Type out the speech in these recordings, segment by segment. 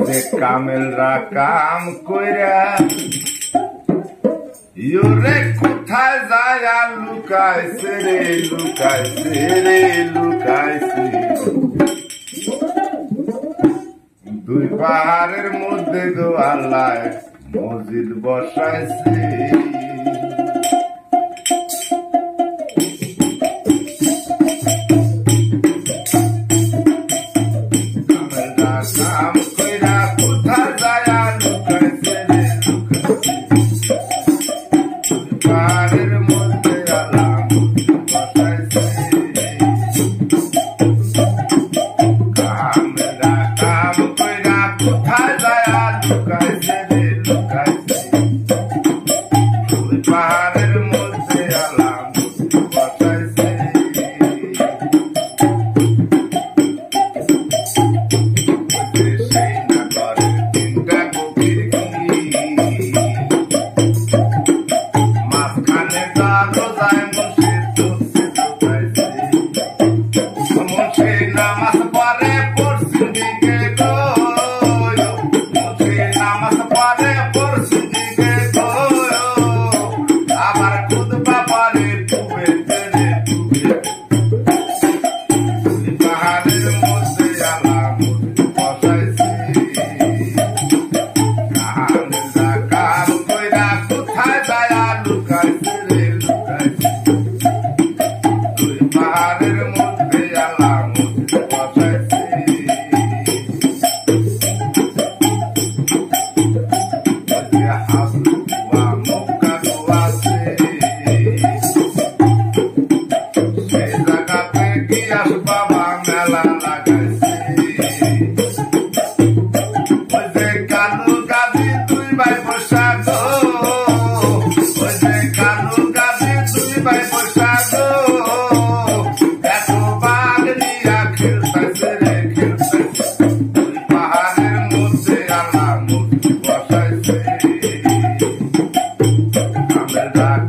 যে কামেলরা কাম কইরা ইউরে কোথায় যায় আর লুকাইছে রে লুকাইছে রে লুকাইছে দুই পাহাড়ের মধ্যে গো আল্লাহ মসজিদ বসাইছে কাম কইরা কোথায় যায় আর লুকাইছে রে লুকাইছে পাহাড়ের মধ্যে আল্লাহ মসজিদ বসাইছে কামেরা কাম কইরা কোথায় যায় আর লুকাইছে রে লুকাইছে পাহাড়ের মধ্যে আল্লাহ মসজিদ বসাইছে পাহাড়ের মধ্যে আল্লাহ মসজিদ বসাইছে হাসুয়া মক্কা দোয়াছে সেই জায়গাতে গিয়াস বাবা মেলা লাগাইছে ওই যে কালু গাজী দুই ভাই বসাগ ওই যে কালু গাজী দুই ভাই বসাগ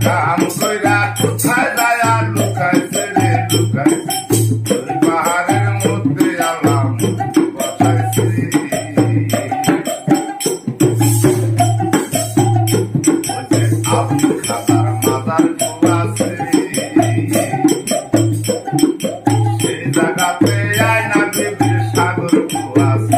কাম কইরা কোথায় যায় আর লুকাইছে রে লুকাইছে পাহাড়ের মধ্যে আল্লাহ মসজিদ বসাইছে আব্দুল খাতার মাজার আছে সেই জায়গাতে আয়না বিবির সাগর আছে